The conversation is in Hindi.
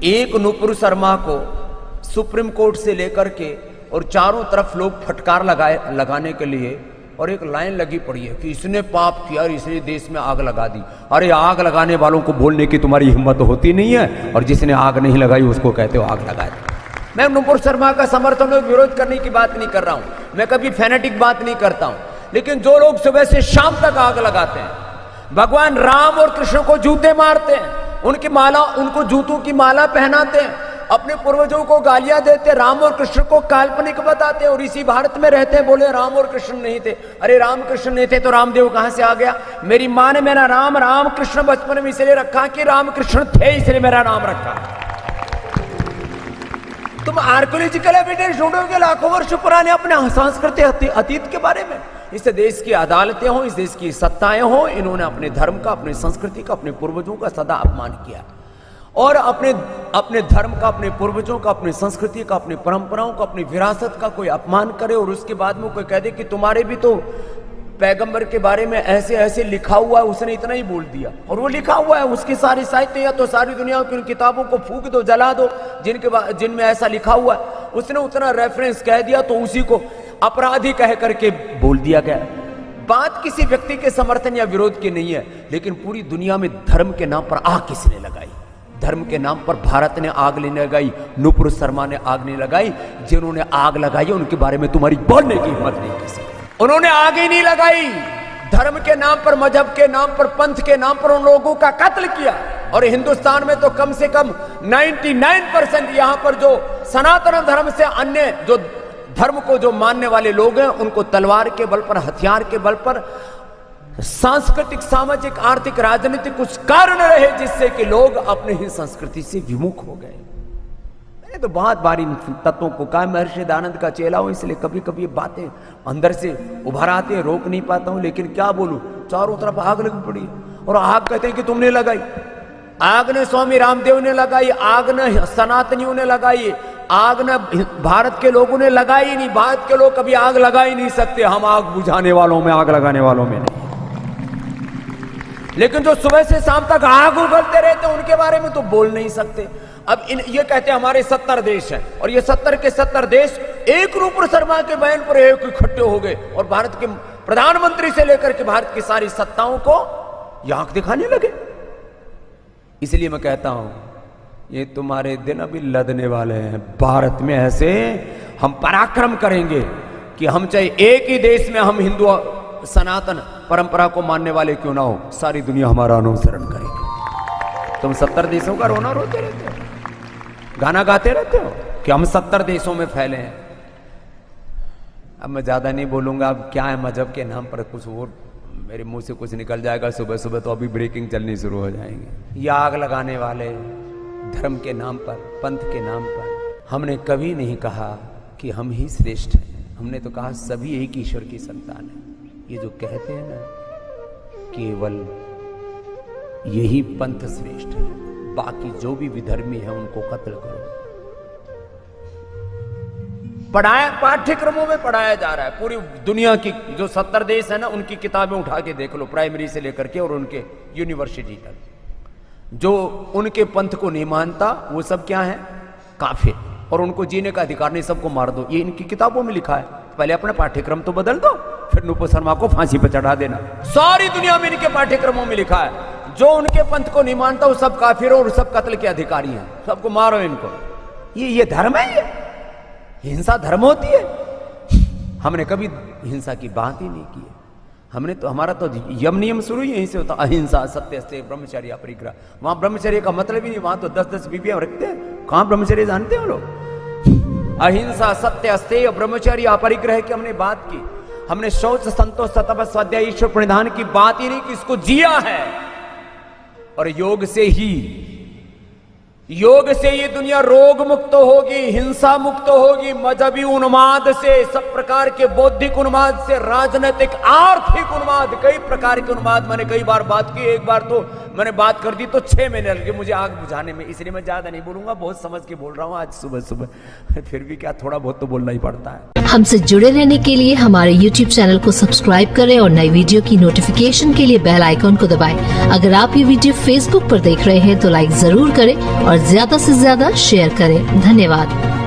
एक नुपुर शर्मा को सुप्रीम कोर्ट से लेकर के और चारों तरफ लोग फटकार लगाने के लिए, और एक लाइन लगी पड़ी है कि इसने पाप किया और इसने देश में आग लगा दी। अरे आग लगाने वालों को बोलने की तुम्हारी हिम्मत होती नहीं है, और जिसने आग नहीं लगाई उसको कहते हो आग लगाए। मैं नुपुर शर्मा का समर्थन और विरोध करने की बात नहीं कर रहा हूं, मैं कभी फैनेटिक बात नहीं करता हूं, लेकिन जो लोग सुबह से शाम तक आग लगाते हैं, भगवान राम और कृष्ण को जूते मारते हैं, उनकी माला, उनको जूतों की माला पहनाते हैं, अपने पूर्वजों को गालियां देते, राम और कृष्ण को काल्पनिक बताते हैं, और इसी भारत में रहते हैं, बोले राम और कृष्ण नहीं थे। अरे राम कृष्ण नहीं थे तो रामदेव कहां से आ गया? मेरी मां ने मेरा नाम राम कृष्ण बचपन में इसलिए रखा कि राम कृष्ण थे, इसलिए मेरा नाम रखा। तुम आर्कियोलॉजिकल एविडेंस ढूंढोगे लाखों वर्ष पुराने अपने सांस्कृतिक अतीत के बारे में। इस देश की अदालतें हो, इस देश की सत्ताएं हो, इन्होंने अपने धर्म का, अपनी संस्कृति का, अपने पूर्वजों का सदा अपमान किया, और अपने धर्म का, अपने पूर्वजों का, अपनी संस्कृति का, अपनी परंपराओं का, अपनी विरासत का कोई अपमान करे, और उसके बाद में कोई कह दे कि तुम्हारे भी तो पैगंबर के बारे में ऐसे ऐसे लिखा हुआ है, उसने इतना ही बोल दिया, और वो लिखा हुआ है, उसकी सारी साहित्य या तो सारी दुनिया की उन किताबों को फूंक दो, जला दो जिनमें ऐसा लिखा हुआ है, उसने उतना रेफरेंस कह दिया तो उसी को अपराधी कह करके बोल दिया गया। बात किसी व्यक्ति के समर्थन या विरोध की नहीं है, लेकिन पूरी दुनिया में धर्म के नाम पर आग किसने लगाई? धर्म के नाम पर भारत ने आग नहीं लगाई, नुपुर शर्मा ने आग नहीं लगाई। जिन्होंने आग लगाई उनके बारे में तुम्हारी बोलने की हिम्मत नहीं किसी, उन्होंने आग ही नहीं लगाई। धर्म के नाम पर, मजहब के नाम पर, पंथ के नाम पर उन लोगों का कत्ल किया, और हिंदुस्तान में तो कम से कम 99% यहां पर जो सनातन धर्म से अन्य जो धर्म को जो मानने वाले लोग हैं, उनको तलवार के बल पर, हथियार के बल पर, सांस्कृतिक, सामाजिक, आर्थिक, राजनीतिक कुछ कारण रहे जिससे कि लोग अपने ही संस्कृति से विमुख हो गए। मैंने तो बहुत बार इन तत्वों को कहा, महर्षि दयानंद का चेला हूं, इसलिए कभी कभी बातें अंदर से उभर आती है, रोक नहीं पाता हूं, लेकिन क्या बोलूं, चारों तरफ आग लगी पड़ी, और आग कहते हैं कि तुमने लगाई। आग ने स्वामी रामदेव ने लगाई, आग ने सनातनियों ने लगाई, आग ने भारत के लोगों ने लगाई नहीं। भारत के लोग कभी आग लगा ही नहीं सकते, हम आग बुझाने वालों में, आग लगाने वालों में नहीं। लेकिन जो सुबह से शाम तक आग उगलते रहते हैं उनके बारे में तो बोल नहीं सकते। अब ये कहते हैं हमारे 70 देश हैं, और ये 70 के 70 देश एक नुपुर शर्मा के बयान पर एक इकट्ठे हो गए, और भारत के प्रधानमंत्री से लेकर के भारत की सारी सत्ताओं को ये आंख दिखाने लगे। इसलिए मैं कहता हूं ये तुम्हारे दिन अभी लदने वाले हैं। भारत में ऐसे हम पराक्रम करेंगे कि हम चाहे एक ही देश में हम हिंदू सनातन परंपरा को मानने वाले क्यों ना हो, सारी दुनिया हमारा अनुसरण करेगी। तुम 70 देशों का रोना रोते रहते हो, गाना गाते रहते हो कि हम 70 देशों में फैले हैं। अब मैं ज्यादा नहीं बोलूंगा, अब क्या है मजहब के नाम पर कुछ और मेरे मुंह से कुछ निकल जाएगा सुबह सुबह, तो अभी ब्रेकिंग चलनी शुरू हो जाएंगे। ये आग लगाने वाले धर्म के नाम पर, पंथ के नाम पर, हमने कभी नहीं कहा कि हम ही श्रेष्ठ हैं, हमने तो कहा सभी एक ईश्वर की संतान है। ये जो कहते हैं ना केवल यही पंथ श्रेष्ठ है, बाकी जो भी विधर्मी है उनको कत्ल करो। पढ़ाया, पाठ्यक्रमों में पढ़ाया जा रहा है। पूरी दुनिया की जो 70 देश है ना, उनकी किताबें उठा के देख लो, प्राइमरी से लेकर के और उनके यूनिवर्सिटी तक। जो उनके पंथ को नहीं मानता वो सब क्या है? काफिर, और उनको जीने का अधिकार नहीं, सबको मार दो। ये इनकी किताबों में लिखा है। पहले अपना पाठ्यक्रम तो बदल दो, फिर नुपुर शर्मा को फांसी पर चढ़ा देना। सारी दुनिया में इनके पाठ्यक्रमों में लिखा है जो उनके पंथ को नहीं मानता वो सब काफिर और सब कत्ल के अधिकारी हैं, सबको मारो इनको। ये धर्म है? ये हिंसा धर्म होती है? हमने कभी हिंसा की बात ही नहीं की है। हमने तो, हमारा तो यम नियम शुरू ही यहीं से होता, अहिंसा, सत्य, अस्तेय, ब्रह्मचर्य, अपरिग्रह। वहां ब्रह्मचर्य का मतलब ही नहीं, वहां तो 10-10 बीवियां रखते हैं। कहां ब्रह्मचर्य जानते हो लोग? अहिंसा, सत्य, अस्तेय, ब्रह्मचर्य, अपरिग्रह की हमने बात की। हमने शौच, संतोष, तपस्या, स्वाध्याय, ईश्वर प्रणिधान की बात ही नहीं की, इसको जिया है। और योग से ये दुनिया रोग मुक्त होगी, हिंसा मुक्त होगी, मजहबी उन्माद से, सब प्रकार के बौद्धिक उन्माद से, राजनीतिक, आर्थिक उन्माद, कई प्रकार के उन्माद। मैंने कई बार बात की, एक बार तो मैंने बात कर दी तो 6 महीने लगे मुझे आग बुझाने में, इसलिए मैं ज्यादा नहीं बोलूंगा, बहुत समझ के बोल रहा हूँ आज सुबह सुबह। फिर भी क्या, थोड़ा बहुत तो बोलना ही पड़ता है। हमसे जुड़े रहने के लिए हमारे YouTube चैनल को सब्सक्राइब करें और नई वीडियो की नोटिफिकेशन के लिए बेल आइकॉन को दबाएं। अगर आप ये वीडियो Facebook पर देख रहे हैं तो लाइक जरूर करें और और ज्यादा से ज्यादा शेयर करें। धन्यवाद।